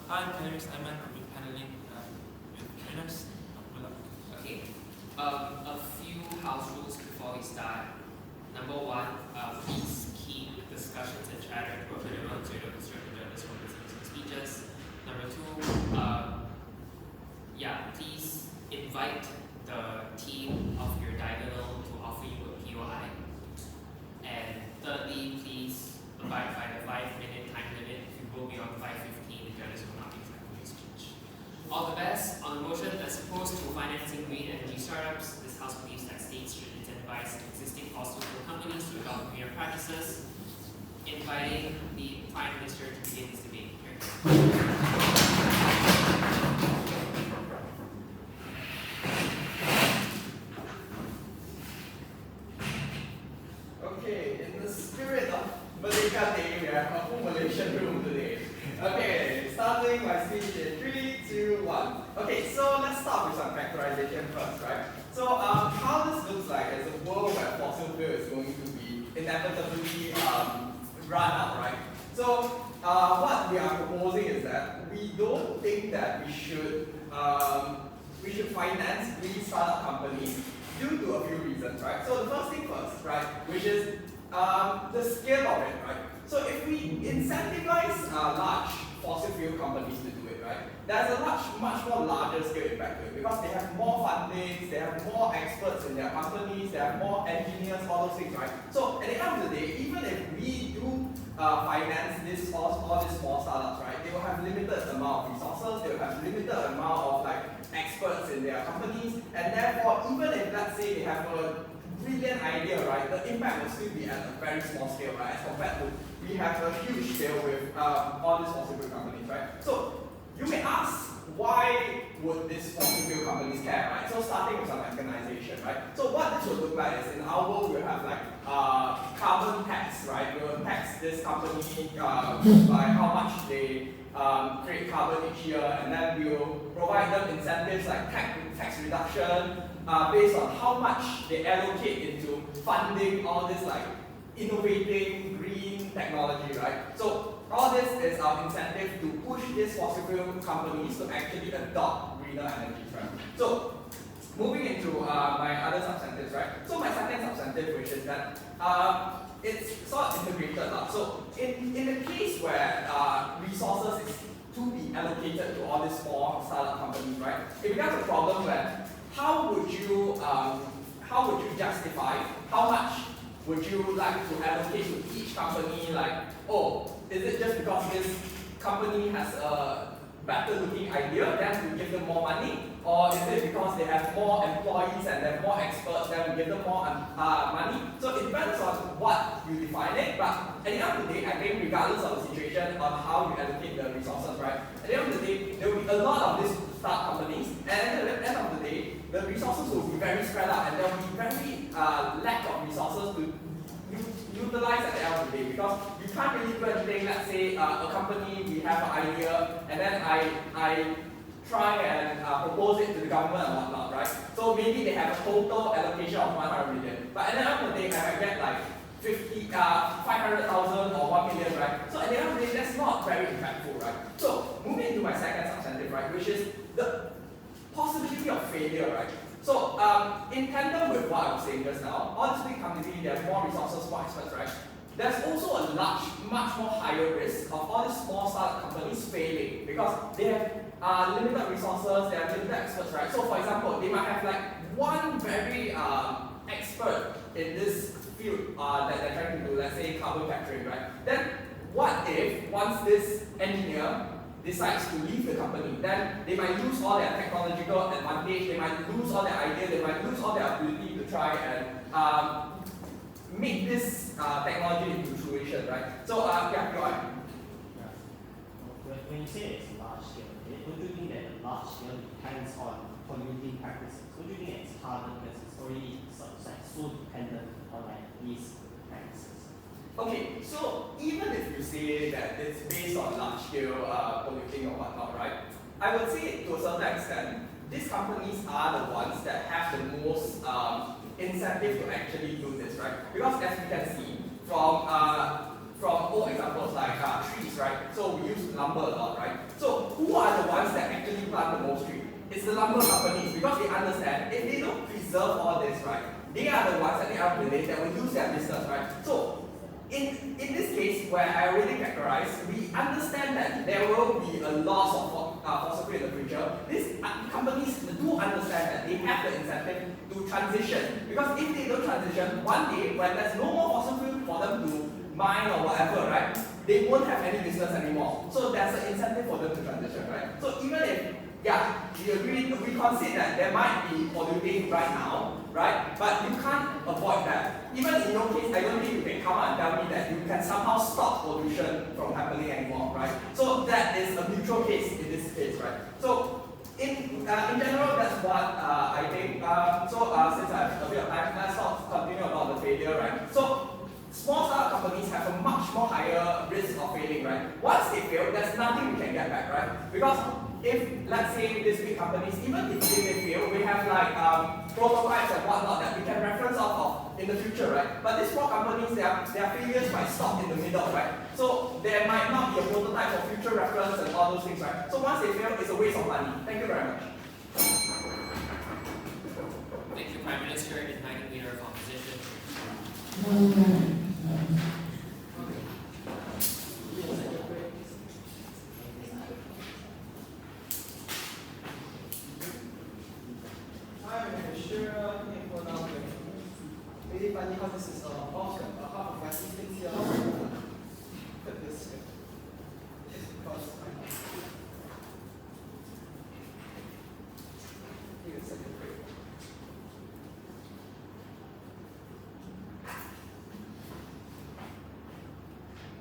Hi, my name is Ayman. I'll be paneling with trainers. Good luck. Okay. A few house rules before we start. Number one, please keep discussions and chatter to a minimum so you don't disturb the journalists from listening to the speeches. Number two, please invite the team of your diagonal to offer you a POI. And thirdly, please abide by the 5-minute time limit. If you go beyond 5:15, the journalists will not be accepting your speech. All the best. On the motion, as opposed to financing green energy startups, this House believes that states should incentivize existing fossil fuel companies to adopt greener practices. Inviting the Prime Minister to begin this debate. Okay, in the spirit of Merdeka Day, we have a full Malaysian room today. Okay, starting my speech in 3, 2, 1. Okay, so let's start with some factorization first, right? So how this looks like is a world where fossil fuel is going to be inevitably run out, right? So what we are proposing is that we don't think that we should finance green startup companies due to a few reasons, right? So the first thing first, right, which is the scale of it, right? So if we incentivize large fossil fuel companies to do it, right, there's a much more larger scale impact to it because they have more funding, they have more experts in their companies, they have more engineers, all those things, right? So at the end of the day, even if we do finance all these small startups, right, they will have limited amount of resources, they will have limited amount of experts in their companies, and therefore even if let's say they have a brilliant idea, right, the impact will still be at a very small scale, right, as compared to we have a huge scale with all these fossil fuel companies, right? So you may ask, why would these fossil fuel companies care, right? So starting with some mechanization, right? So what this would look like is in our world we'll have carbon tax, right? We'll tax this company by how much they create carbon each year, and then we'll provide them incentives like tax reduction based on how much they allocate into funding all this innovating green technology, right? So all this is our incentive to push these fossil fuel companies to actually adopt greener energies, right? So moving into my other substantives, right? So my second substantive, which is that it's sort of integrated. So in the case where resources is to be allocated to all these small startup companies, right? It becomes a problem where how would you justify how much would you like to allocate to each company? Is it just because this company has a better looking idea, then we give them more money? Or is it because they have more employees and they have more experts, then we give them more money? So it depends on what you define it, but at the end of the day, I think regardless of the situation on how you allocate the resources, right? At the end of the day, there will be a lot of these start companies, and at the end of the day, the resources will be very spread out, and there will be very lack of resources to utilize at the end of the day, because you can't really do anything. Let's say a company, we have an idea, and then I try and propose it to the government and whatnot, right? So maybe they have a total allocation of 100 million, but at the end of the day, I might get 500,000 or 1 million, right? So at the end of the day, that's not very impactful, right? So moving into my second substantive, right, which is the possibility of failure, right? So in tandem with what I was saying just now, all these big companies, they have more resources, more experts, right? There's also a much more higher risk of all these small startup companies failing because they have limited resources, they have limited experts, right? So for example, they might have one very expert in this field that they're trying to do, let's say carbon capturing, right? Then what if once this engineer decides to leave the company, then they might lose all their technological advantage, they might lose all their ideas, they might lose all their ability to try and make this technology into fruition, right? So, go on. When you say it's large scale, don't you think that the large scale depends on polluting practices? Don't you think it's harder because it's already so dependent on these practices? Okay, so even if you say that it's based on large scale polluting or whatnot, right? I would say to a certain extent, these companies are the ones that have the most incentive to actually do this, right? Because as we can see from old examples like trees, right? So we use lumber a lot, right? So who are the ones that actually plant the most tree? It's the lumber companies, because they understand if they don't preserve all this, right, they are the ones at the end of the day that will lose their business, right? So in this case where I already characterized, we understand that there will be a loss of fossil fuel in the future. These companies do understand that they have the incentive to transition, because if they don't transition, one day when there's no more fossil fuel for them to mine or whatever, right, they won't have any business anymore. So there's an incentive for them to transition, right? So even if, yeah, we concede that there might be polluting right now, right? But you can't avoid that. Even in your case, I don't think you can come and tell me that you can somehow stop pollution from happening anymore, right? So that is a mutual case in this case, right? So in general, that's what I think. Since I have a bit of time, let's not continue about the failure, right? So small startup companies have a much more higher risk of failing, right? Once they fail, there's nothing we can get back, right? Because if, let's say, these big companies, even if they fail, we have like prototypes and whatnot that we can reference off of in the future, right? But these small companies, their failures might stop in the middle, right? So there might not be a prototype for future reference and all those things, right? So once they fail, it's a waste of money. Thank you very much. Thank you, Prime Minister, inviting leader of opposition. Really funny how this is half of my siblings here. Put this here. Because give it a second break.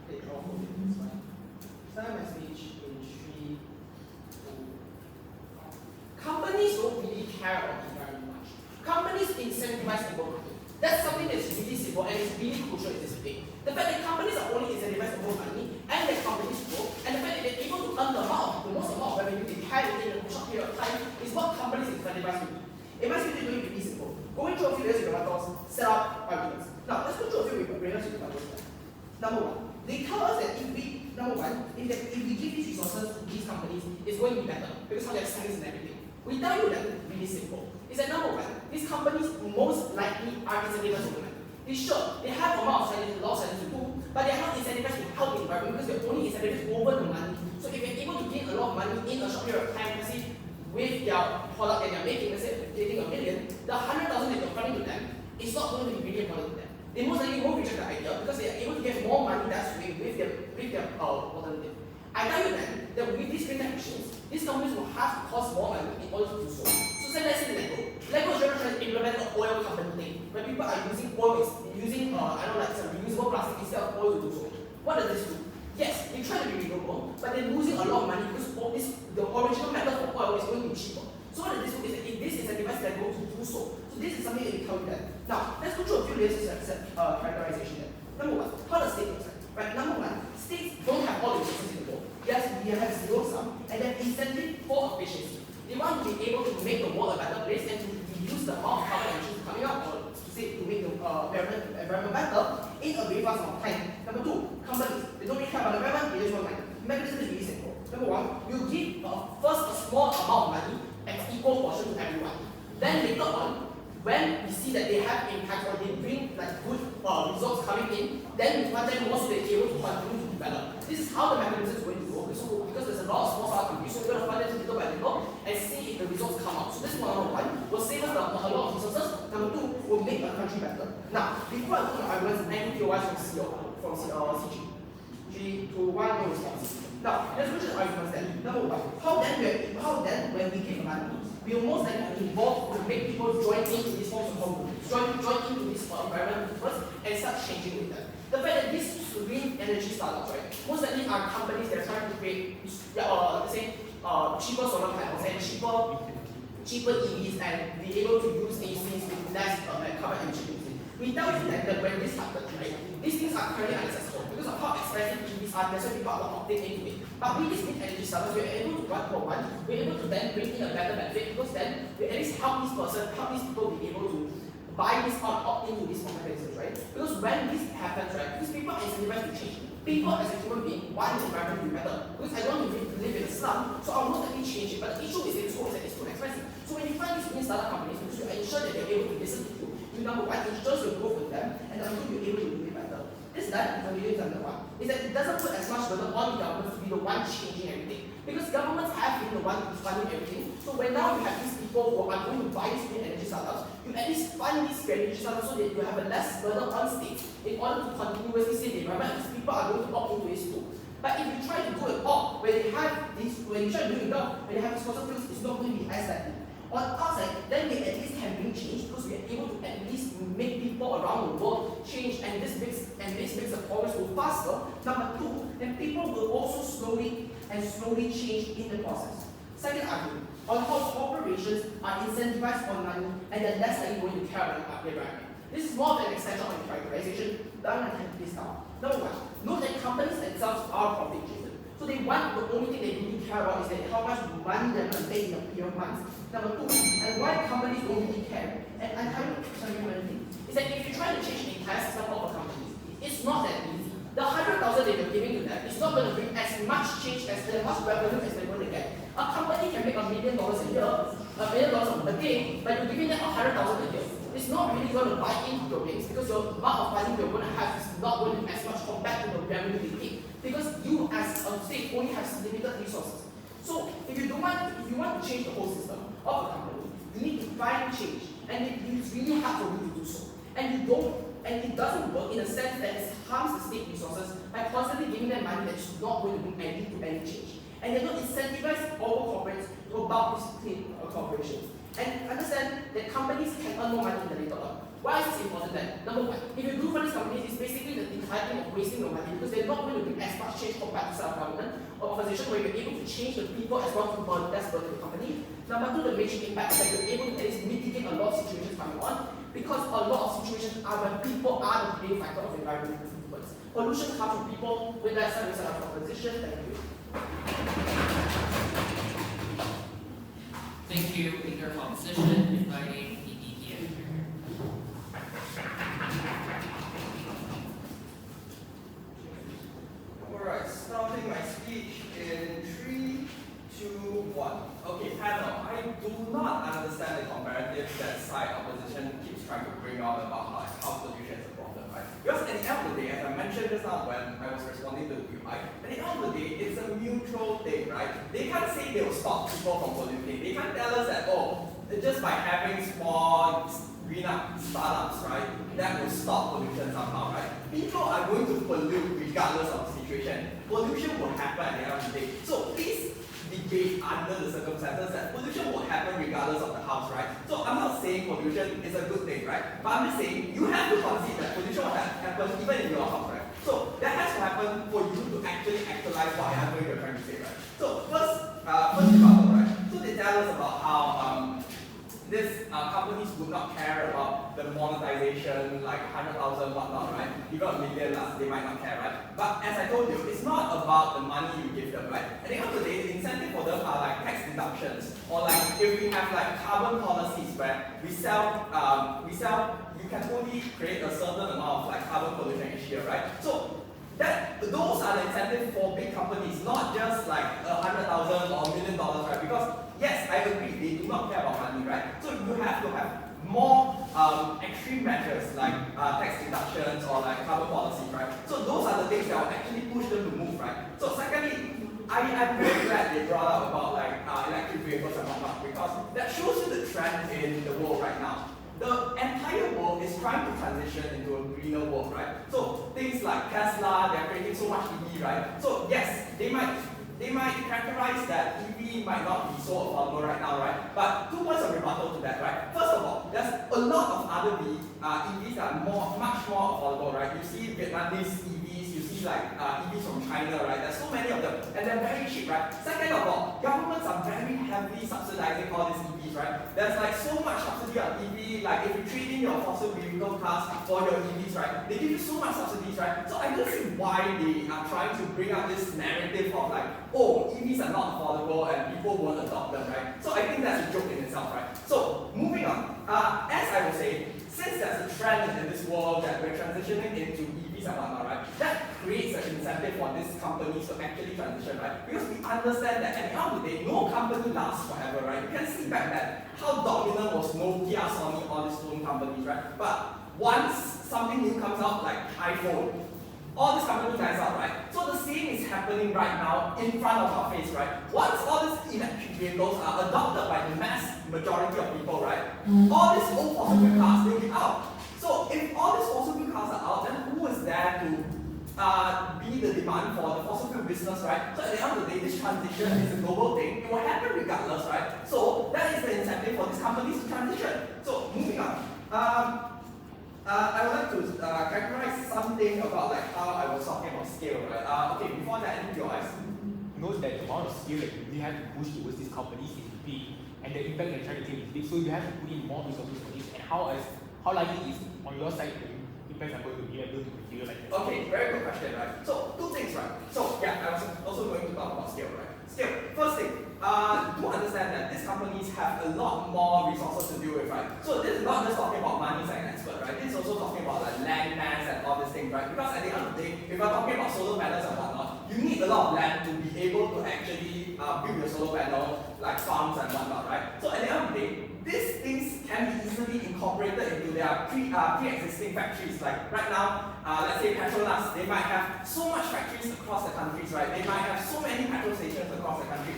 Okay, draw for me, it's fine. Start my speech in 3, 2. Companies don't really care about the environment much. Companies incentivize the work. That's something that's really simple and it's really crucial in this debate. The fact that companies are only incentivized to more money and that companies grow, and the fact that they're able to earn the most amount of revenue they can in a short period of time is what companies incentivize to do. In my speech, doing really simple. Going through a few layers with rebuttals, set up arguments. Now, let's go through a few layers with rebuttals. Number one, they tell us that if we give these resources to these companies, it's going to be better because how they're science and everything. We tell you that really simple. Is that number one, these companies most likely are incentivized to women. They have a lot of science to do, but they are not incentivized to help the environment because they're only incentivized over the money. So if they're able to gain a lot of money in a short period of time, let's say with their product that they're making, let's say getting $1 million, the 100,000 that you're funding to them is not going to be really important to them. They most likely won't reject the idea because they are able to get more money that way with their alternative. I tell you then that with these green tech machines, these companies will have to cost more money in order to do so. So let's say Lego. Lego is trying to implement an oil company thing, where people are using oil, some reusable plastic instead of oil to do so. What does this do? Yes, they try to be renewable, but they're losing a lot of money because the original method for oil is going to be cheaper. So what does this do is that if this incentivizes Lego to do so. So this is something that we tell you that. Now, let's go through a few layers of characterization there. Number one, how does state work? Right, number one, states don't have all the resources in the world. Yes, we have zero sum, and then incentive for efficiency. They want to be able to make the world a better place and to reduce the amount of carbon emissions coming out, or to make the environment better in a very fast amount of time. Number two, companies. They don't really care about the environment, they just want money. The mechanism is really simple. Number one, you give first a small amount of money and equal portion to everyone. Then later on, when we see that they have impact or they bring like good results coming in, then we want them more so they're able to continue to develop. This is how the mechanism is going to work. So because there's a lot of small startup companies, so we're going to fund them little by little and see if the results come out. So this is number one, will save us a lot of resources. Number two, will make the country better. Now, before I go to arguments, I need TOIs from CG. 3, 2, 1, no response. Now, let's go to the arguments then. Number one, how then when we give money, we will most likely involve to make people join into these forms of home groups, join into this environment first and start changing with them. The fact that these green energy startups, right, most likely are companies that are trying to create, let's say, cheaper solar panels and cheaper EVs and be able to use ACs with less carbon emission. We tell you that when this happens, right, these things are currently inaccessible because of how expensive EVs are, that's why people are not opting into it. But with these green energy startups, we're able to we're able to then bring in a better benefit because then we at least help these people be able to buy this or opt into these mechanisms, right? Because when this happens, right, these people are incentivized to change. People as a human being want the environment to be better. Because I don't want to live in a slum, so I'll most likely change it. But the issue is that it's too expensive. So when you find these new startup companies, because you ensure that they're able to listen to you, number one, ensures your growth with them, and number two, you're able to do it better. This done in number one is that it doesn't put as much burden on the government to be the one changing everything. Because governments have been the one who's funding everything. So when now you have these people who are going to buy these green energy startups, you at least fund these green energy startups so that you have a less burden on states in order to continuously save the environment, because people are going to opt into this too. But if you try to do it all, when you try to do it all, when you have these fossil fuels, it's not going to be as likely. On outside, then we at least can bring change because we are able to at least make people around the world change, and this makes the progress go faster. Number two, then people will also slowly change in the process. Second argument, on how corporations are incentivized on money and they're less likely going to care about the environment. This is more of an extension of the characterization that I'm going to take this down. Number one, note that companies themselves are profit driven. So they want, the only thing they really care about is that how much money they're going to make in a period of months. Number two, and why companies don't really care, and I'm trying to tell you one thing, is that if you try to change the entire system of a company, it's not that easy. The 100,000 that you're giving to them is not going to bring as much change as much revenue as they're going to get. A company can make $1 million a year, $1 million a day, but you're giving them 100,000 a year. It's not really going to buy into your rates because your amount of money you're going to have is not going to be as much compared to the revenue they make. Because you as a state only have limited resources. So if you want to change the whole system of a company, you need to find change, and it's really hard for you to do so. And it doesn't work in a sense that it harms the state resources by constantly giving them money that is not going to bring any change. And they don't incentivize all corporates to adopt this clean corporation. And understand that companies can earn more money in the later on. Why is this important then? Number one, if you do for these companies, it's basically the entire thing of wasting your money because they're not going to bring as much change compared to self-government or a position where you're able to change the people as well to burn less burden the company. Number two, the major impact is that you're able to at least mitigate a lot of situations coming on because a lot of situations are when people are the main factor of environmental influence. Pollution comes from people with that side of proposition. Thank you. Thank you, leader of opposition, inviting TDI. Alright, starting my speech in 3, 2, 1. Okay, panel, I do not understand the comparative that side opposition keeps trying to bring out about how pollution is a problem, right? Because at the end of the day, as I mentioned just now when I was responding to the QI, at the end of the day, it's a mutual thing, right? They can't say they will stop people from polluting. They can't tell us that, oh, just by having small green up startups, right, that will stop pollution somehow, right? People are going to pollute regardless of the situation. Pollution will happen at the end of the day. So please debate under the circumstances that pollution will happen regardless of the house, right? So I'm not saying pollution is a good thing, right? But I'm just saying you have to concede that pollution will happen even in your house, right? So that has to happen for you to actually actualize whatever you're trying to say, right? So first rebuttal, right? So they tell us about how these companies would not care about the monetization, like 100,000, whatnot, right? Even a million, they might not care, right? But as I told you, it's not about the money you give them, right? At the end of the day, the incentive for them are like tax deductions, or like if we have like carbon policies where we sell, you can only create a certain amount of like carbon pollution each year, right? So those are the incentives for big companies, not just like 100,000 or $1 million, right? Because yes, I agree, they do not care about money, right? So you have to have more extreme measures like tax deductions or like carbon policy, right? So those are the things that will actually push them to move, right? So secondly, I'm very glad they brought up about like electric vehicles and whatnot because that shows you the trend in the world right now. The entire world is trying to transition into a greener world, right? So things like Tesla, they're creating so much EV, right? So yes, they might characterize that EV might not be so affordable right now, right? But 2 points of rebuttal to that, right? First of all, there's a lot of other EVs that are much more affordable, right? You see Vietnamese EVs, you see like EVs from China, right? There's so many of them, and they're very cheap, right? Second of all, governments are very heavily subsidizing all these EVs, right? There's like so much subsidy on EV, like if you trade in your fossil vehicle cars for your EVs, right? They give you so much subsidies, right? So I don't see why they are trying to bring up this narrative of like, oh, EVs are not affordable and people won't adopt them, right? So I think that's a joke in itself, right? So moving on, as I was saying, since transitioning into EVs and whatnot, right? That creates an incentive for these companies to actually transition, right? Because we understand that at the end of the day, no company lasts forever, right? You can see back then how dominant was Nokia, Sony, all these phone companies, right? But once something new comes out like iPhone, all these companies dies out, right? So the same is happening right now in front of our face, right? Once all these electric vehicles are adopted by the mass majority of people, right? All these old fossil fuel cars will be out. So if all these fossil fuel cars are out, then who is there to be the demand for the fossil fuel business, right? So at the end of the day, this transition is a global thing. It will happen regardless, right? So that is the incentive for these companies to transition. So moving on. I would like to characterize something about like how I was talking about scale, right? Okay, before that, I need your eyes. Knows that the amount of skill that you really have to push towards these companies is big, and the impact they're trying to take is big. So you have to put in more resources for this. And how likely is on your side the impacts are going to be able to materialize that? Okay, very good question, right? So two things, right? So yeah, I was also going to talk about scale, right? Scale. First thing, do understand that these companies have a lot more resources to deal with, right? So this is not just talking about money as an expert, right? This is also talking about like land mass and all these things, right? Because at the end of the day, if we're talking about solar panels and whatnot, you need a lot of land to be able to actually build your solar panel, like farms and whatnot, right? So at the end of the day, these things can be easily incorporated into their pre-existing factories. Like right now, let's say Petronas, they might have so much factories across the countries, right? They might have so many petrol stations across the country.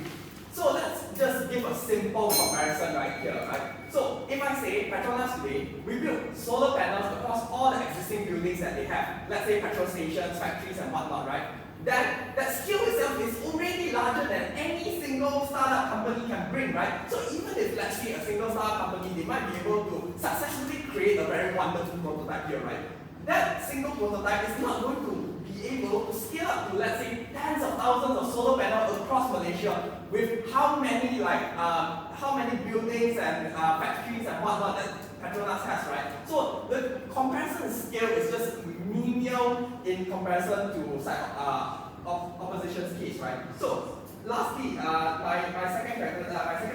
So let's just give a simple comparison right here, right? So if I say Petronas today, we build solar panels across all the existing buildings that they have. Let's say petrol stations, factories and whatnot, right? That skill itself is already larger than any single startup company can bring, right? So even if let's say a single startup company, they might be able to successfully create a very wonderful prototype here, right? That single prototype is not going to be able to scale up to, let's say, tens of thousands of solar panels across Malaysia with how many buildings and factories and whatnot that Petronas has, right? So the comparison scale is just menial in comparison to opposition's case, right? So lastly, my second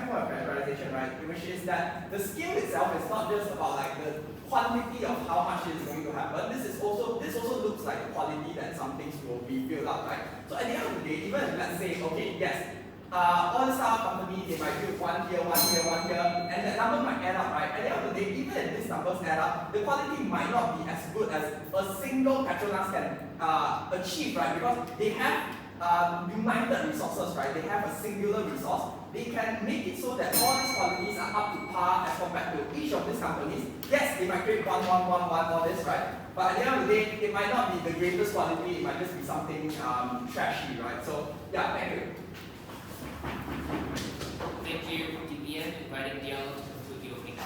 point of characterization, right, which is that the scale itself is not just about like the quantity of how much is going to happen. This also looks like the quality that some things will be built up, right? So at the end of the day, even if let's say, okay, yes, all the startup companies, they might build one here, and that number might add up, right? At the end of the day, even if these numbers add up, the quality might not be as good as a single Petronas can achieve, right? Because they have united resources, right? They have a singular resource. They can make it so that all these qualities are up to par as compared to each of these companies. Yes, they might create one, all this, right? But at the end of the day, it might not be the greatest quality, it might just be something trashy, right? So, yeah, thank you. Thank you, DBN, inviting Diallo to conclude the opening.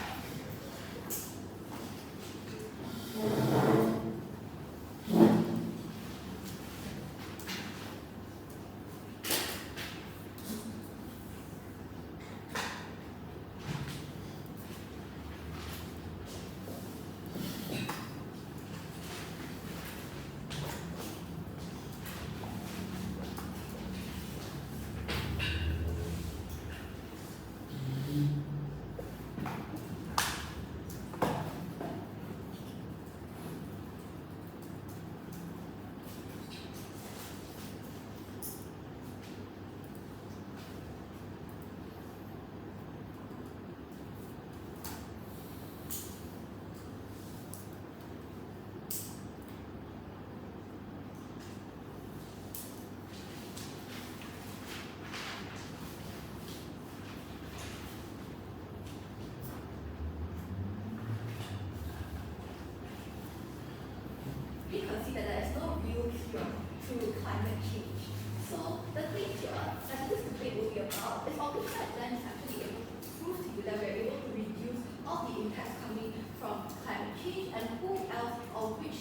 We consider there is no real cure to climate change. So the thing here that this debate will be about is artificial intelligence actually able to prove to you that we're able to reduce all the impacts coming from climate change, and who else or which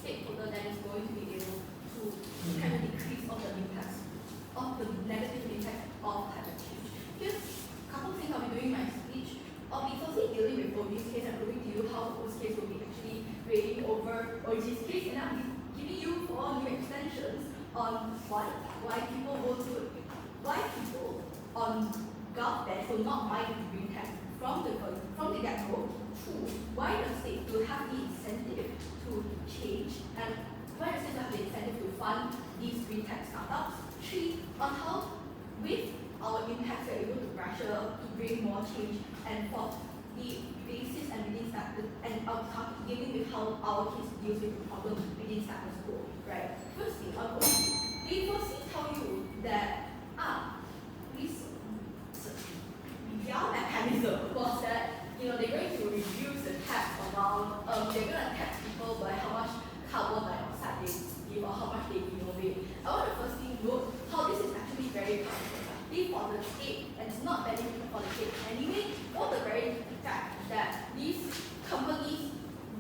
stakeholder that is going to be able to kind of decrease all the impacts of the negative impact of climate change. Here's a couple of things I'll be doing in my speech. I'll be firstly dealing with Oji's case and proving to you how Oji's case will be actually reigning over Oji's case, and I'll be giving you 4 new extensions on why people on Gulf bands will not buy the green tax from the get-go, 2, why the state will have the incentive to change, and why the state will have the incentive to fund these green tech startups. 3, on how with our impacts we are able to pressure to bring more change, and 4, the basis and within status, and dealing with how our case deals with the problem within status quo, right? Firstly, they firstly tell you that their mechanism was that they're going to reduce the tax amount, they're going to tax people by how much carbon dioxide they give or how much they innovate. I want to firstly note how this is actually very counterproductive for the state, and it's not beneficial for the state anyway, for the very fact that these companies,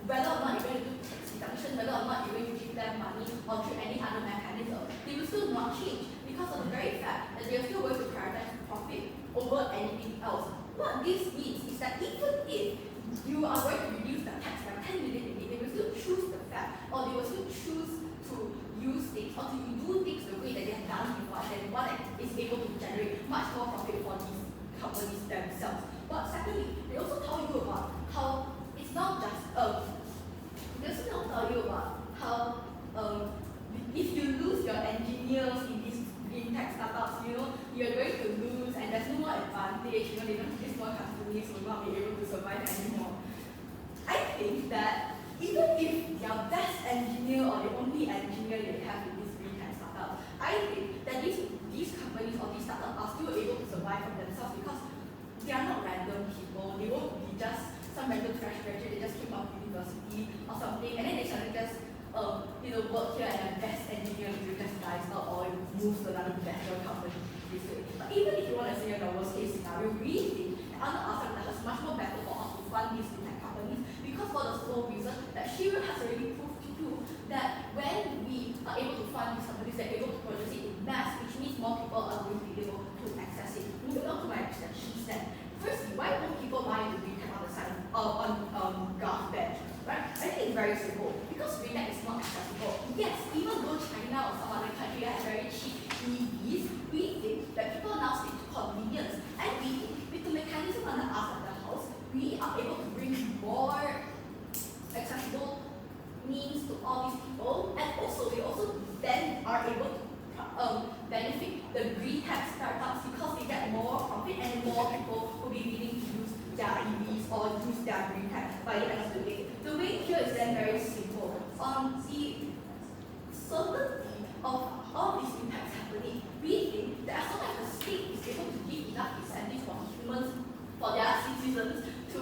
whether or not you're going to do tax deduction, whether or not you're going to give them money or through any other mechanism, they will still not change because of the very fact that they are still going to prioritize profit over anything else. What this means is that even if you are going to reduce the tax by 10 million a day, they will still choose the fact, or they will still choose to use things or to do things the way that they have done before, and one that is able to generate much more profit for these companies themselves. But secondly, they also tell you about how it's not just they also tell you about how if you lose your engineers in these green tech startups, you're going to lose, and there's no more advantage. These small companies will not be able to survive anymore. I think that even if their best engineer or the only engineer they have in this green tech startup, I think that these companies or these startups are still able to survive from themselves because they are not random people. They won't be just some random fresh graduate. They just came out of university or something, and then they suddenly just work here and their best engineer will just dies out or moves to another better company. But even if you want to say the worst case scenario, we think that under our that it's much more better for us to fund these tech companies because for the sole reason that Shearer has already proved to do that when we are able to fund these companies, they're able to produce it in mass, which means more people are going to be able to access it. Moving on to my extension stand. Firstly, why won't people buy into green tech on the side on Gulf bench? Right? I think it's very simple. Because green tech is not accessible. Yes, even though China or some other country has very cheap EVs, we think that people now stick to convenience. And we think with the mechanism under us at the house, we are able to bring more accessible means to all these people. And also, we also then are able to benefit the green tech startups because they get more profit and more people will be willing to use their EVs or use their green tech by the end of the day. The way here is then very simple. The certainty of all these impacts happening, we think that as long as the state is able to give enough incentives for humans, for their citizens to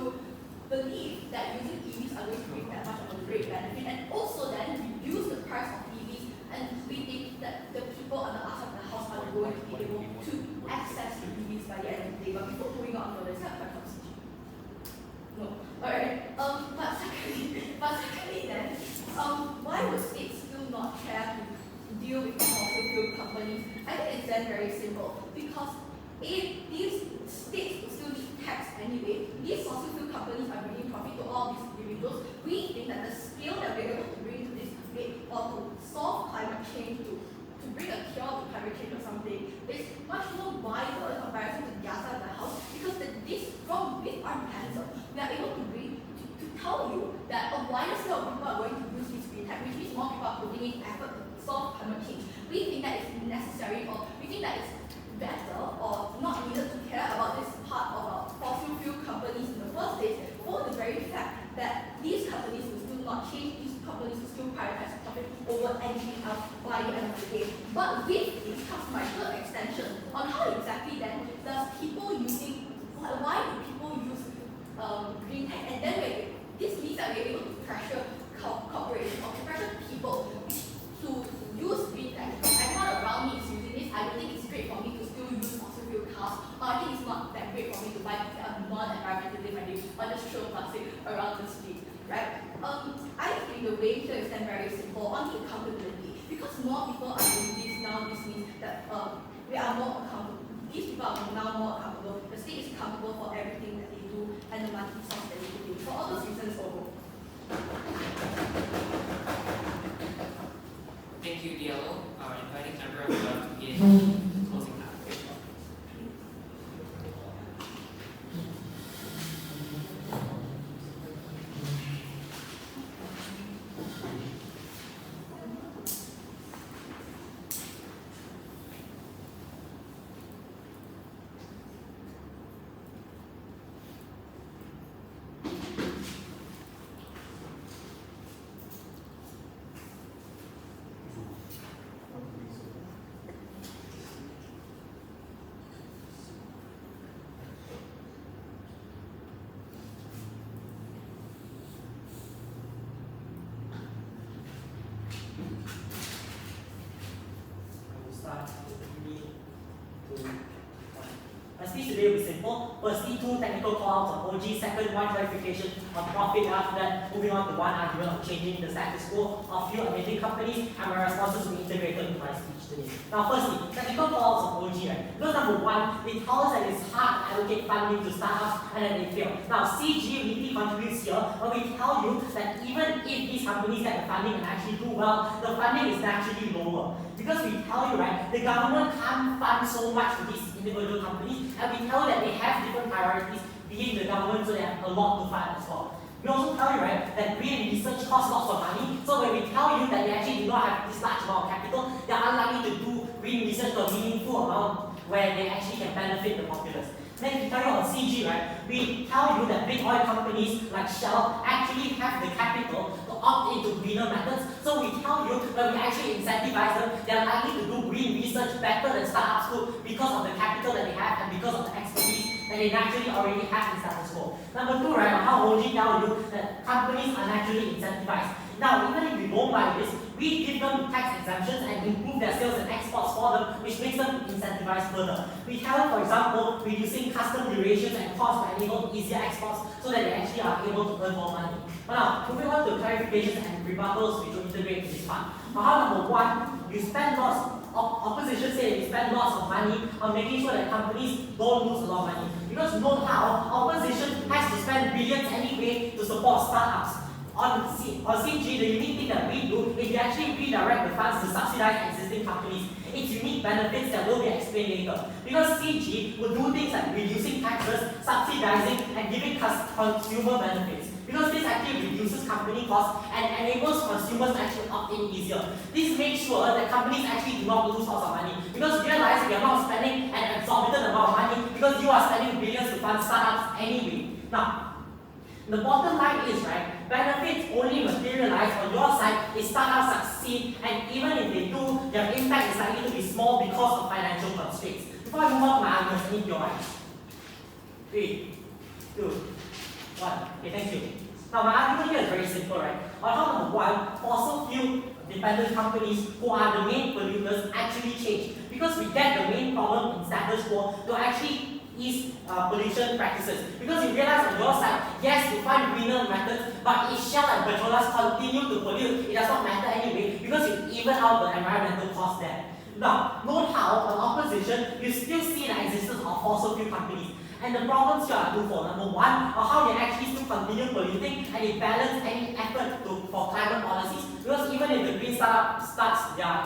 believe that using EVs are going to bring that much of a great benefit, and also then reduce the price of EVs, and we think that the people on the outside of the house are going to be able to access EVs by the end of the day. But before moving on further, is that quite substantial? No. Alright. But secondly then, why would states still not care to deal with fossil fuel companies? I think it's then very simple. Because if these states will still need tax anyway, these fossil fuel companies are bringing profit to all these individuals. We think that the scale that we're able to bring to this debate or to solve climate change, to bring a cure to climate change or something, is much more wider in comparison to the other side of the house, because from with our mechanism, we are able to bring to tell you that a wider scale of people are going to use this green tech, which means more people are putting in effort to solve climate change. We think that it's necessary, or we think that it's better or not needed to care about this part of our fossil fuel companies in the first place, for the very fact that these companies will still not change, these companies will still prioritize profit over anything else by the end of the day. But with this comes my third extension on how exactly then does people using, why do people use green tech, and then this means that we're able to pressure corporations or to pressure people to use green tech. I'm not around me is using this, I don't think it's great for me to still use fossil fuel cars, or I think it's not that great for me to buy non-environmentally friendly or just throw plastic around the street, right? I think the way here is then very simple on the accountability. Because more people are doing this now, this means that we are more accountable. These people are now more accountable. The state is accountable for everything that they do and the money source that they do. For all those reasons, over. Thank you, Diallo. Our inviting member of the begin closing now. My speech today will be simple. Firstly, 2 technical call-outs of OG. Second, 1 clarification of profit. After that, moving on to 1 argument of changing the status quo of few amazing companies, and my responses will be integrated into my speech today. Now, firstly, technical call-outs of OG. Right? Because number 1, they tell us that it's hard to allocate funding to startups and then they fail. Now, CG really contributes here, but we tell you that even if these companies get the funding and actually do well, the funding is naturally lower. Because we tell you, right, the government can't fund so much to these individual companies, and we tell you that they have different priorities being the government, so they have a lot to fund as well. We also tell you, right, that green research costs lots of money, so when we tell you that they actually do not have this large amount of capital, they are unlikely to do green research to a meaningful amount where they actually can benefit the populace. Then we tell you on CG, right, we tell you that big oil companies like Shell actually have the capital to opt into greener methods. So we tell you that we actually incentivize them, they are likely to do green research better than startups do because of the capital that they have and because of the expertise that they naturally already have in status quo. Number 2, right, on how OG tell you that companies are naturally incentivized. Now, even if we don't buy this, we give them tax exemptions and improve their sales and exports for them, which makes them incentivized further. We tell them, for example, reducing custom durations and costs to enable easier exports so that they actually are able to earn more money. But now, moving on to clarifications and rebuttals which will integrate into this part. Now, how number 1, you spend lots. Opposition say you spend lots of money on making sure that companies don't lose a lot of money. Because note how opposition has to spend billions anyway to support startups. On CG, the unique thing that we do is we actually redirect the funds to subsidize existing companies. Its unique benefits that will be explained later. Because CG will do things like reducing taxes, subsidizing, and giving consumer benefits. Because this actually reduces company costs and enables consumers to actually opt in easier. This makes sure that companies actually do not lose lots of money. Because realize we are not spending an exorbitant amount of money because you are spending billions to fund startups anyway. Now, the bottom line is, right, benefits only materialize on your side if startups succeed, and even if they do, their impact is likely to be small because of financial constraints. Before I move on to my arguments, I need your eyes. 3, 2, 1. Okay, thank you. Now, my argument here is very simple, right? On how number 1, fossil fuel dependent companies who are the main polluters actually change. Because we get the main problem in status quo to actually ease pollution practices. Because you realize on your side, yes, you find greener methods, but if Shell and Petronas continue to pollute, it does not matter anyway, because you even out the environmental cost there. Now, note how on opposition, you still see the existence of fossil fuel companies. And the problems here are twofold. Number 1, how they actually still continue polluting and they balance any effort for climate policies. Because even if the green startup starts their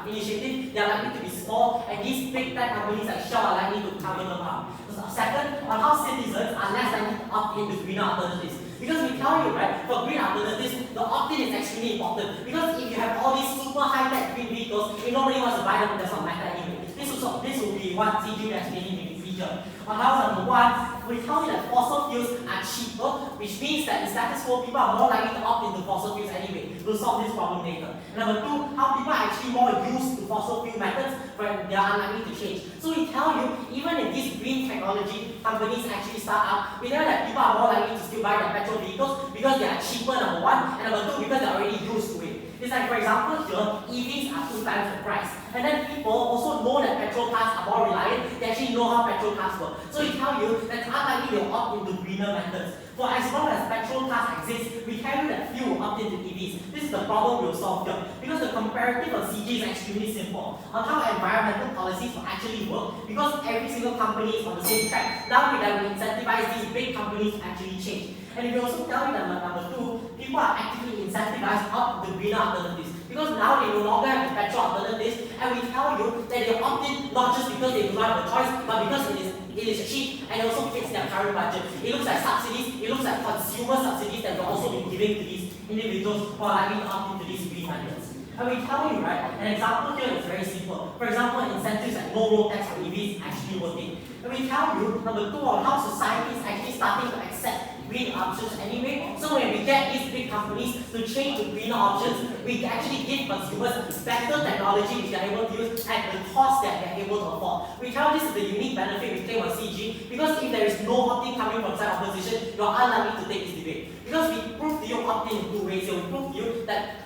initiative, they are likely to be small, and these big tech companies like Shell are likely to cover them up. Second, on how citizens are less likely to opt into greener alternatives. Because we tell you, right, for green alternatives, the opt-in is extremely important. Because if you have all these super high-tech green vehicles, if nobody wants to buy them, it does not matter anyway. This will be what CG is explaining in the future. On how number 1, we tell you that fossil fuels are cheaper, which means that in status quo, people are more likely to opt into fossil fuels anyway. We'll solve this problem later. And number 2, how people are actually more used to fossil fuel methods when they are unlikely to change. So we tell you, even if these green technology companies actually start up, we know that people are more likely to still buy their petrol vehicles because they are cheaper, number 1, and number 2, because they're already used to it. It's like, for example, here, EVs are 2 times the price. And then people also know that petrol cars are more reliant, they actually know how petrol cars work. So we tell you that it's unlikely they'll opt into greener methods. For as long as petrol cars exist, we tell you that few will opt into EVs. This is the problem we'll solve here. Because the comparative on CG is extremely simple. On how environmental policies will actually work, because every single company is on the same track, now we incentivize these big companies to actually change. And we also tell you that number 2, people are actively incentivized up the greener alternatives. Because now they no longer have the petrol alternatives, and we tell you that they opt in not just because they do not have a choice, but because it is cheap and it also fits their current budget. It looks like subsidies, it looks like consumer subsidies that will also be giving to these individuals who are likely to opt into these green methods. And we tell you, right, an example here is very simple. For example, incentives like no road tax for EVs actually working. And we tell you, number 2, on how society is actually starting to accept green options anyway. So when we get these big companies to change to greener options, we actually give consumers better technology which they are able to use at the cost that they are able to afford. We tell this is the unique benefit we claim on CG, because if there is no opt-in coming from side opposition, you are unlikely to take this debate. Because we prove to you opt-in in 2 ways. So we prove to you that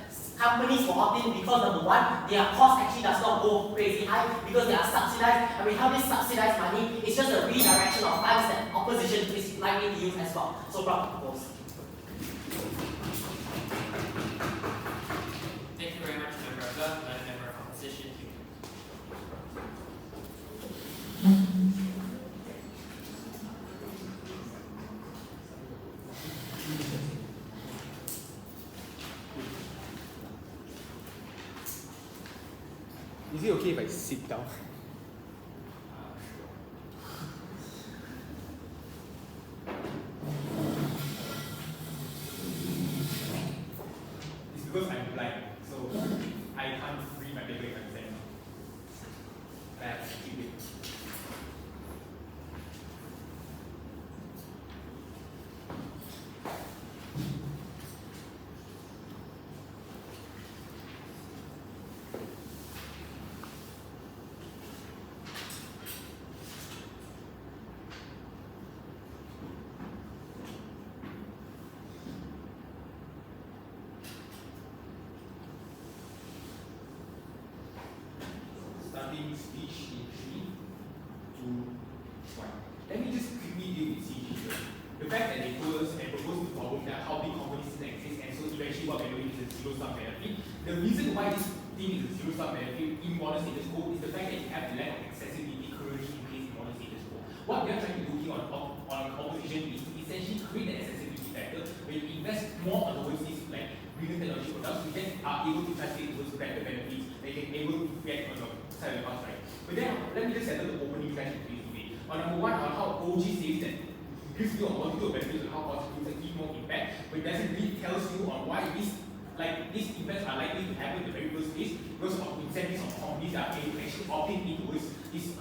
companies will opt in because number one, their cost actually does not go crazy high because they are subsidized, and we have this subsidized money, it's just a redirection of funds that opposition is likely to use as well. So propose. Thank you very much, Member of and Member of Opposition. Is it okay if I sit down? It's because I'm blind, so I can't read my paper if I'm standing. I have to keep it. Starting speech in 3, 2, 1. Let me just quickly deal with CG first. The fact that they told us and proposed the problem that how big companies still exist, and so eventually what we're doing is a zero-sum benefit. The reason why this thing is a zero-sum benefit in modern status quo is the fact that you have the lack of accessibility currently in place in modern status quo. What we are trying to do here on opposition is to essentially create an accessibility factor where you invest more on towards these like greener technology products, we then are able to translate towards better benefits they can able to get on your side of the house, right? But then let me just settle the opening clash in place today. On number one, on how OG says that gives you a multiple benefits on how positive can give more impact, but it doesn't really tells you on why these impacts are likely to happen in the very first place because of incentives of companies that are able to actually opt in towards this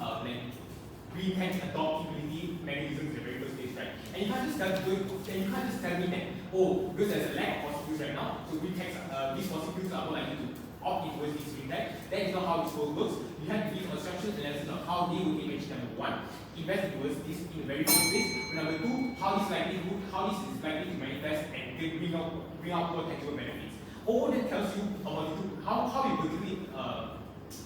green tech adoptability mechanism in the very first place, right? And you can't just tell me that, oh, because there's a lack of fossil fuels right now, so green tech, these fossil fuels are more likely to opt in towards this green tech. That is not how this works. You have to give a structured analysis of how they would eventually, number one, invest towards this in the very first place. But number two, how this is likely to manifest and bring out more tangible benefits. All that tells you about how we particularly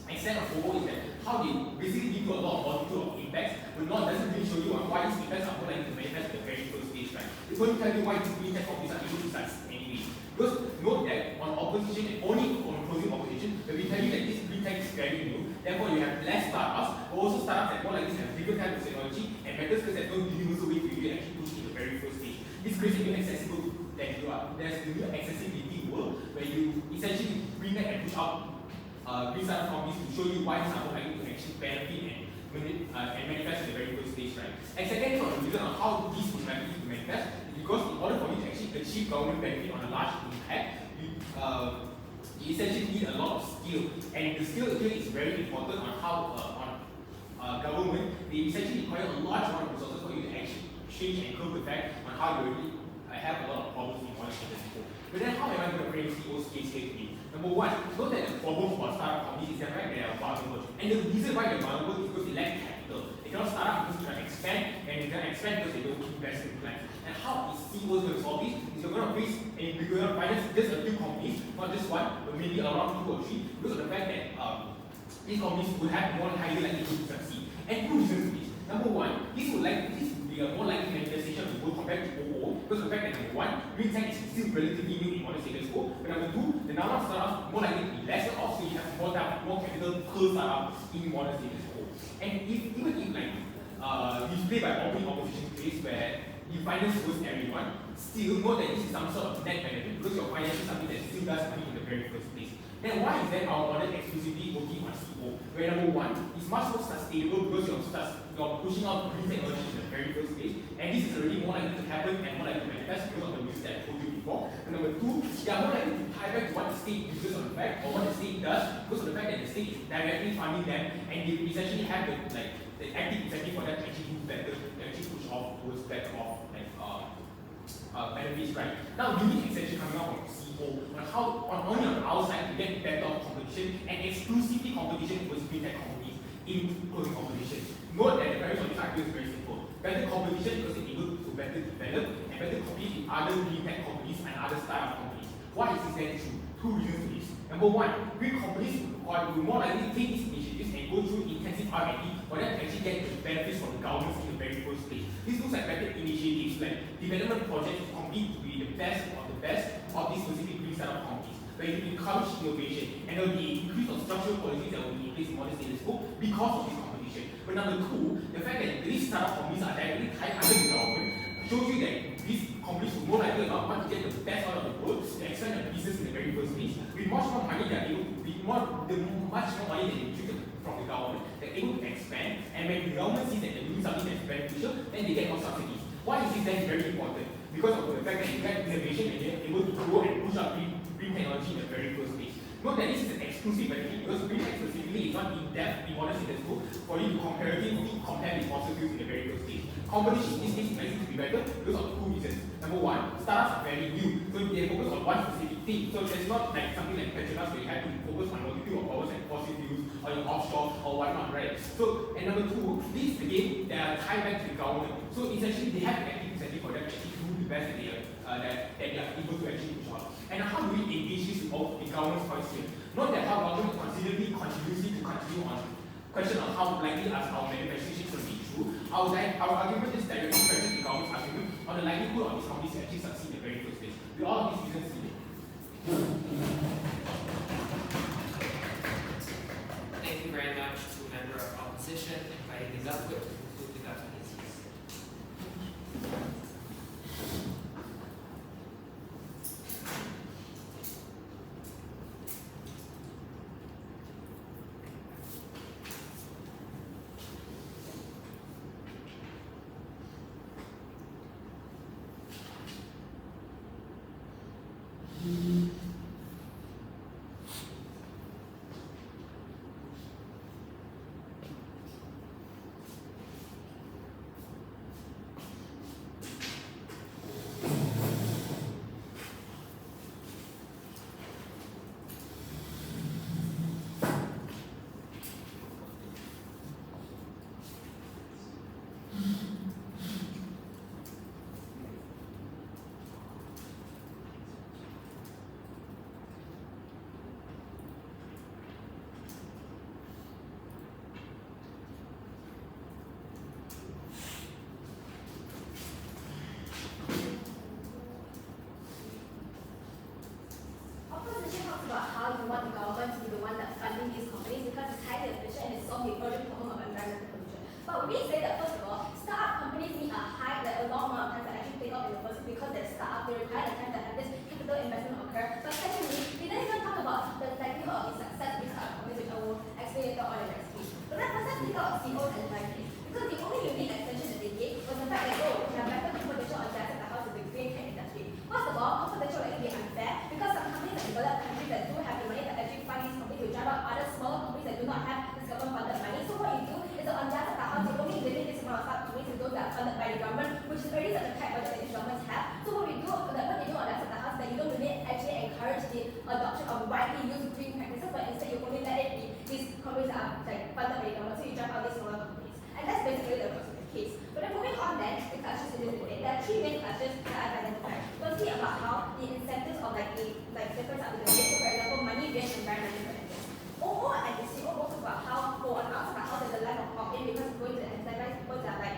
extent of FOMO is that how they basically give you a lot of multitude of impacts, but doesn't really show you on why these impacts are more likely to manifest in the very first stage, right? It's going to tell you why these green tech companies are able to succeed anyway. Because note that on opposition and only on closing opposition, when we tell you that this green tech is very new, therefore you have less startups, but also startups that more likely have different types of technology and methods because there's no universal way for you to actually push in the very first stage. This creates a new accessible that you are. There's the new accessibility world where you essentially bring that and push out green startup companies to show you why these are more likely to actually benefit and manifest in the very first stage, right? And second, on the reason on how these would likely to manifest is because in order for you to actually achieve government benefit on a large impact, you essentially need a lot of skill, and the skill here is very important on how government they essentially require a large amount of resources for you to actually change and curb the fact on how you already have a lot of problems in one status quo. But then how am I going to frame CEO's case here today? Number one, note that the problem for startup companies is that right, they are vulnerable. And the reason why they're vulnerable is because they lack capital. They cannot start up because they cannot expand, and they cannot expand because they don't invest in plans. And how is CEOs going to solve this? Is you're going to face and we're going to finance just a few companies, not just one, but maybe around 2 or 3, because of the fact that these companies will have more highly likelihood to succeed. And two reasons for this. Number one, this would be a more likely manifestation of the world compared to OO, because of the fact that number one, green tech is still relatively new in modern status quo, but number two, the number of startups more likely to be lesser off, so you have more capital per startup in modern status quo. And even if you play by opposition space where you finance towards everyone, still know that this is some sort of net benefit because you're financing something that still does money in the very first place. Then why is that our model exclusively working on CO? Where number one, it's much more sustainable because you're pushing out green technology in the very first place, and this is already more likely to happen and more likely to manifest because of the reasons that I told you before. And number two, they are more likely to tie back to what the state uses on the fact or what the state does because of the fact that the state is directly funding them and they essentially have the active incentive for them to actually do better, to actually push off towards better off benefits, right? Now unique exception coming out from CEO on how only on our side to get better competition and exclusively competition with green tech companies in closing competition. Note that the premise of this argument is very simple. Better competition because they're able to better develop and better compete with other green tech companies and other startup companies. Why is this then true? two reasons to this. Number one, green companies will more likely take these initiatives and go through intensive R&D for them to actually get the benefits from the government in the very first place. This looks like better initiatives like development projects to compete to be the best of these specific green startup companies, where you encourage innovation and there will be increase of structural policies that will be in place in modern status quo because of this competition. But number two, the fact that these startup companies are directly tied under the government shows you that these companies will more likely not want to get the best out of the world to expand their business in the very first place. With much more money they are able to much more money than they injected from the government, they're able to expand, and when the government sees that they're doing something that's beneficial, then they get more subsidies. Why is this then very important? Because of the fact that you get innovation and they're able to grow and push out green technology in the very first place. Note that this is an exclusive benefit because green tech specifically is not in-depth in modern status quo for you to comparatively compare with fossil fuels in the very first place. Competition in this case is likely to be better because of two reasons. Number one, startups are very new, so they focus on one specific thing. So it's not like something like Petronas where you have to focus on multitude of powers like fossil fuels or your offshore or whatnot, right? So, and number two, these again, they are tied back to the government. So essentially, they have an active incentive for them to actually do the best that they are able to actually push out. And how do we engage this with the government's points here? Note that how government continuously continue on question on how likely as our manufacturing should be true. Our argument is directly questions the government's argument on the likelihood of these companies to actually succeed in the very first place. With all of these reasons needed. Thank you very much to member of opposition inviting us up to conclude the government thesis. Opposition talks about how you want the government to be the one that's funding these companies because it's highly efficient and it solves the urgent problem of environmental pollution. But we say that first of all, startup companies need a long amount of time to actually take off in the first place because they're startup, they require the time to have this capital investment occur. But secondly, we don't even talk about the likelihood of the success of these startup companies, which I will explain later on in the next speech. But then let's take out CO and environment. Because the only unique extension that they gave was the fact that, oh, we have better competition on gas at the house of the green tech industry. First of all, competition will actually be unfair because some companies that develop countries that do have the money to actually fund these companies will drive out other smaller companies that do not have this government funded money. So what you do is that on gas at the house, you only limit this amount of startup companies to those that are funded by the government, which is already such a tight budget that these governments have. So what you do on gas at the house is that you don't really actually encourage the adoption of widely used green practices, but instead you only let it be these companies that are like funded by the government, so you drive out these smaller companies. And that's basically the crux of the case. But then moving on then, the clashes in this debate, there are three main clashes that I've identified. Firstly, about how the incentives of different types of debate, so for example, money-based environmental benefits. OO and the CO both talk about how, on outside the house there's a lack of opt-in because it's going to incentivize people that are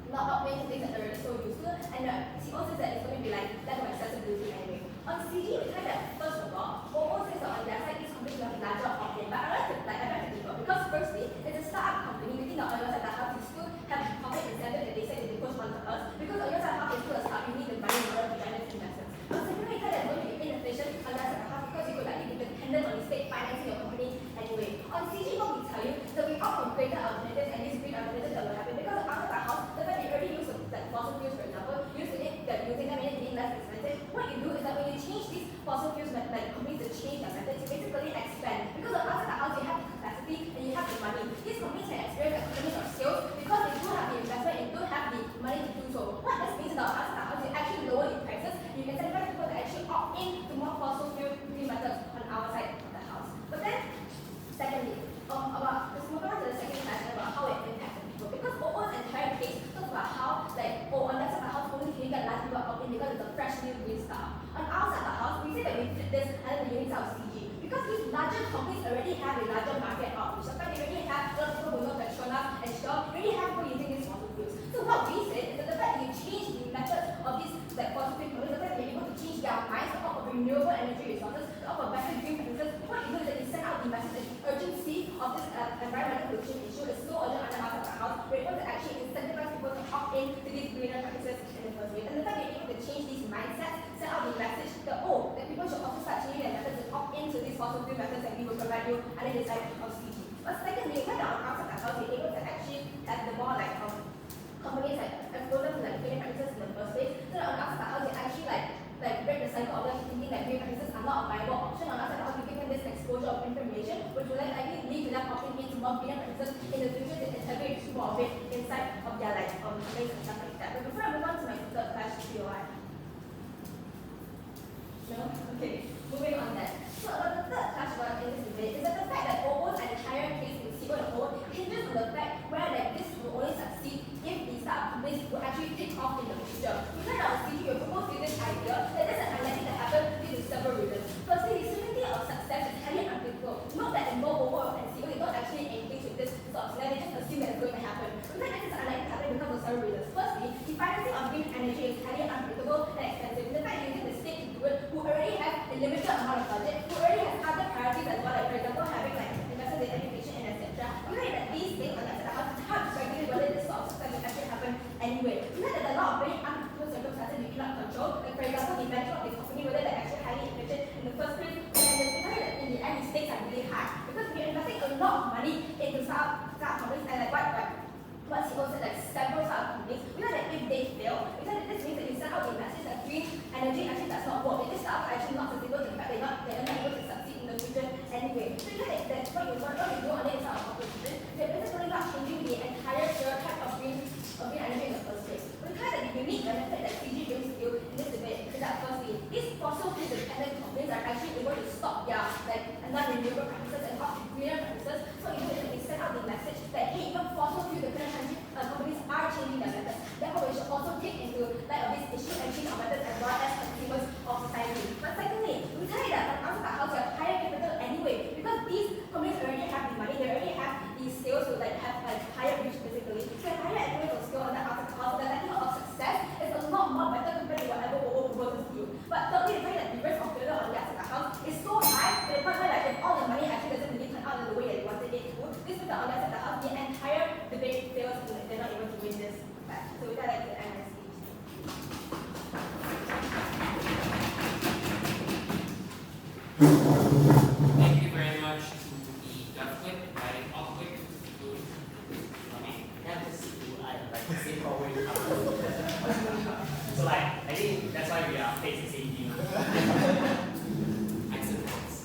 not opt-in to things that they're already so used to, and the CO says that it's going to be lack of accessibility anyway. On CG, we find that first of all, OO says that on their side, these companies will have larger opt-in, but I like to differ because firstly, it's a startup company within the oil at the house, you still have public incentive that they say that they push onto us because on your side house is still a start, you need the money in order to join this investment. But secondly, it's going to be inefficient on your side of the house because you could likely be dependent on the state financing your company anyway. On CG, what we tell you that we opt for greater alternatives and these green alternatives that will happen because outside the house, the fact that you already use fossil fuels, for example, using them and it being less expensive, what you do is that when you change these fossil fuels companies to change their methods, you basically expand. Because outside the house, you have the capacity and you have the money. These companies can experience economies of scale because they do have the investment and do have the money to do so. What this means is that outside the house, you actually lower the prices, you can incentivize people to actually opt in to more fossil fuel green methods on our side of the house. But then, secondly, moving on to the second class about pollution issue is so urgent under House of the House, we're able to actually incentivize people to opt in to these greener practices in the first place. And the fact we're able to change these mindsets, send out the message that that people should also start changing their methods and opt into these fossil fuel methods that we will provide you under this type of CG. But secondly, when the House of the House, we're able to actually have the more companies expose them to greener practices in the first place. So on the outside, how they actually break the cycle of them thinking that green practices are not a viable option. On the outside, how we give them this exposure of information, which will then likely lead to them opting into more greener practices in the future to integrate more of it inside of their companies and stuff like that. But before I move on to my third class POI. No? Okay. Moving on then. So about the third class one in this debate is that the fact that almost an entire case in CO and O hinges on the fact where this will only succeed if the startup companies will actually take off in the future. We heard our CG will propose with this idea that this is unlikely to happen due to several reasons. Firstly, the certainty of success is highly unpredictable. Note that in both OO and CO, they don't actually engage with this sort of scenario, they just assume that it's going to happen. We heard that this is unlikely to happen because of several reasons. Firstly, the financing of green energy is highly unpredictable and expensive. In fact, using the state to do it, who already have a limited amount of budget, who already has other priorities as well, for example, having investments in education and etc. We know that these things on that hard to regulate whether this sort of success will actually happen anyway. We know that a lot of very unpredictable circumstances we cannot control, for example, the venture of the company, whether they're actually highly efficient in the first place, and we know that in the end the stakes are really high because we're investing a lot of money into startup companies and what he also several startup companies. We know that if they fail, we know that this means that you send out the message that green energy actually does not work. If this startup are actually not sustainable, in fact they're not able to succeed in the future anyway. So you know that that's what you do on the inside of competition. We're basically not changing the entire stereotype of green energy in the first place. We know that the unique benefit that CG brings to you in this debate is that firstly, these fossil fuel dependent companies are actually able to stop their non-renewable practices and opt to greener practices. So you know that they send out the message that hey, even fossil fuel dependent companies are changing their methods. Therefore, we should also take into light of this issue and change our methods as well as consumers of society. But secondly, we tell you that on outside the house, you have higher capital anyway, because these companies already have the money, they already have these skills to have higher reach basically. So higher economic skill on the outside the house, the likelihood of success is a lot more better compared to whatever OO proposes to you. But thirdly, the fact that the risk of failure on the outside the house is so high to the point where if all the money actually doesn't really turn out in the way that you wanted it to, this means that on the outside the house, the entire debate fails and they're not able to win this back. So with that, I'd like to end my speech. Thank you very much to the government providing awkward food. Yeah, just to say forward. So I think that's why we are facing the same team. Excellent points.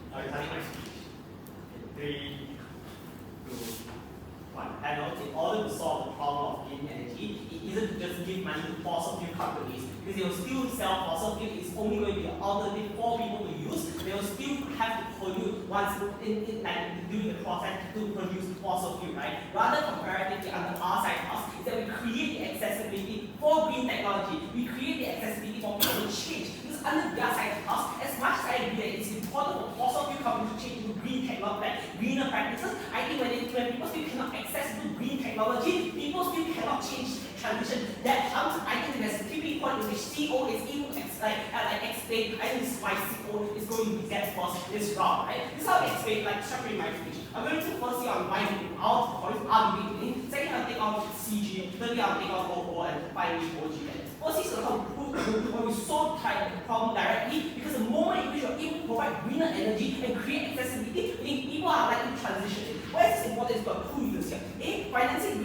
Starting my speech. 3, 2, 1. And in order to solve the problem of green energy, it isn't just give money to fossil fuel companies, because they will still sell fossil fuel. It's only going to be an alternative for people to use. They will still have to pollute once during the process to produce fossil fuel, right? Rather comparatively on the our side of us is that we create the accessibility for green technology. We create the accessibility for people to change. Because under their side of us, as much as I agree that it's important for fossil fuel companies to change into greener practices, I think when people still cannot access to green technology, people still cannot change transition. That comes, I think there's a tipping point in which CO is able to explain. I think this is why CO is going to get first this round, right? This is how I explain, structuring my speech. I'm going to firstly on why our debate. Second, I'll take on CG. Thirdly, I'll take on OO, and finally OGN. Firstly, so how we solve the problem directly, because the moment in which you're able to provide greener energy and create accessibility, people are likely to transition it. Why is this important? It's got 2 reasons here. A, financing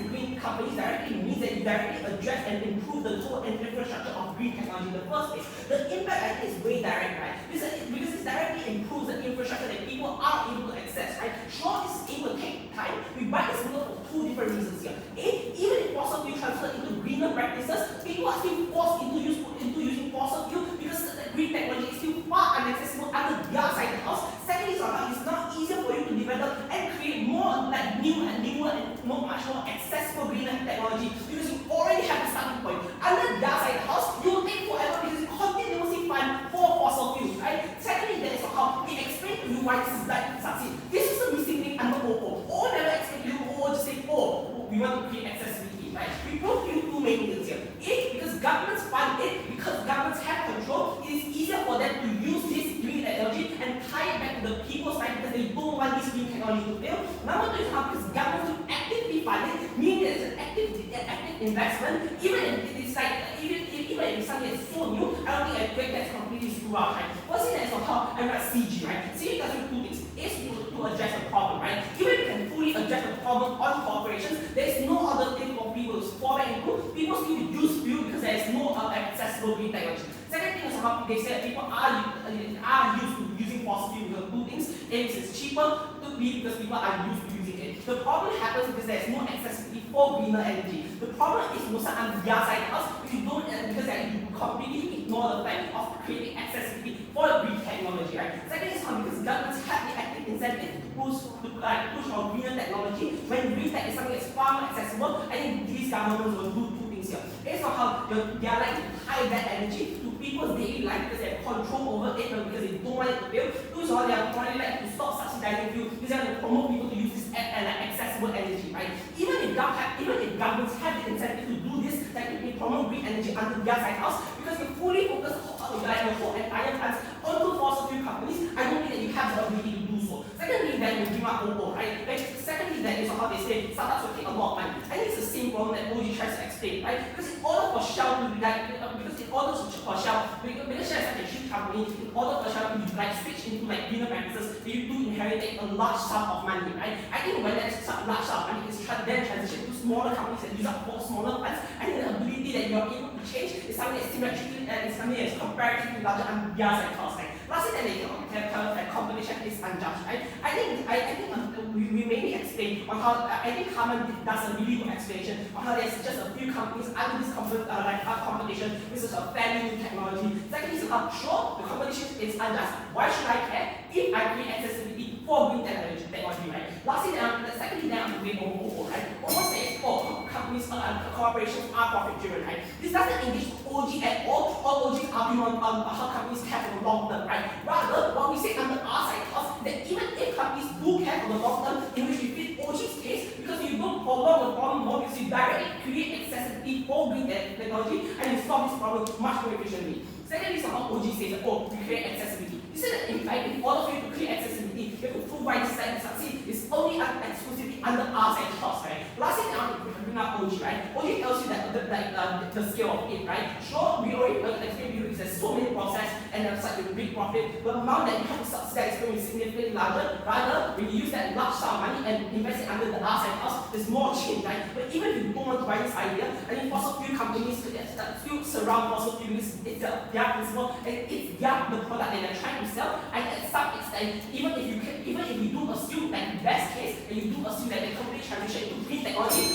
green companies directly means that you directly address and improve the total infrastructure of green technology in the first place. The impact, I think, is way direct, right? Because it directly improves the infrastructure that people are able to access, right? Sure, this is able to take time. We buy this model for 2 different reasons here. A, even if fossil fuel transfer into greener practices, people are still forced into using fossil fuel because the green technology is still far inaccessible under their side of the house. Secondly, it's not easier for you to develop and create more newer and much more accessible greener technology because you already have the starting point. Under their side of the house, you will take forever because you continuously fund for fossil fuels, right? Secondly, that is how we explain to you why this is likely to succeed. This is the missing link under OO. OO never explain to you, OO just say, we want to create accessibility, right? We prove you 2 main things here. A, because governments fund it, because governments have control, it is easier for them to use this green energy and tie it back to the people's side because they don't want this this green technology to fail. Number two is how because government to actively fund it, meaning that it's an active investment, even if it is like even if something is so new, I don't think a quick that's completely screwed up, right? First thing that is on top, I'm not CG, right? CG does two things. Is to address the problem, right? Even if you can fully address the problem on corporations, there is no other thing for people to fall back into. People still use fuel because there is no accessible green technology. Second thing is how they say people are used to using fossil fuel because two things. A, it's cheaper, to B, because people are used to using it. The problem happens because there is no accessibility for greener energy. The problem is most on the other side of us if you don't because you completely ignore the fact of creating accessibility for green technology, right? Second is how because governments have the active incentive to push for greener technology. When green tech is something that's far more accessible, I think these governments will do two things here. It's not how they are like to tie that energy to people's daily life because they have control over it because they don't want it to fail. Two is how they are probably like to stop subsidizing fuel because they want to promote people to use this accessible energy, right? Even if governments have the incentive to do this, like to promote green energy under their side house, because you fully focus like the whole entire plans onto fossil fuel companies, I don't think that you have the ability to do so. Secondly, that you give up OO, right? Like, secondly, that is how they say startups will take a lot of money. I think it's the same problem that OG tries to explain, right? Because in order for Shell to be like, because Shell is such a cheap company, in order for Shell to be like switch into like greener practices, you do inherit a large sum of money, right? I think when that large sum of money is then transition to smaller companies that use up for smaller funds, I think the ability that you're able to change is something that's symmetrically and is something that's comparatively larger on the other side cost. Lastly, that competition is unjust, right? I think we mainly explain on how I think Carmen does a really good explanation on how there's just a few companies under this competition. This is a fairly new technology. Secondly, sure, the competition is unjust. Why should I care if I create accessibility for green technology, right? Lastly, secondly, then I'm doing OO, right? OO says, companies, corporations are profit driven, right? This doesn't engage OG at all, or OG's argument on how companies care for the long term, right? Rather, what we say under our side is that even if companies do care for the long term, in which we fit OG's case, because you don't prolong the problem more, because you directly create accessibility for green technology, and you solve this problem much more efficiently. Secondly, somehow OG says that, we create accessibility. You say that in fact, in order for you to create accessibility, you have to prove why this side succeed is only exclusively under our side cost, right? Lastly, I want to bring up OG, right? OG tells you that the scale of it, right? Sure, we already explained to you there's so many process and there's such a big profit, but the amount that you have to subsidize is going to be significantly larger. Rather, when you use that large sum of money and invest it under the R side cost, there's more change, right? But even if you don't want to buy this idea, I think fossil fuel companies still surround fossil fuels, it's their principle, and it's the product that they're trying to sell. And at some extent, even if you do assume that the best case, and you do assume that the company transition to green technology,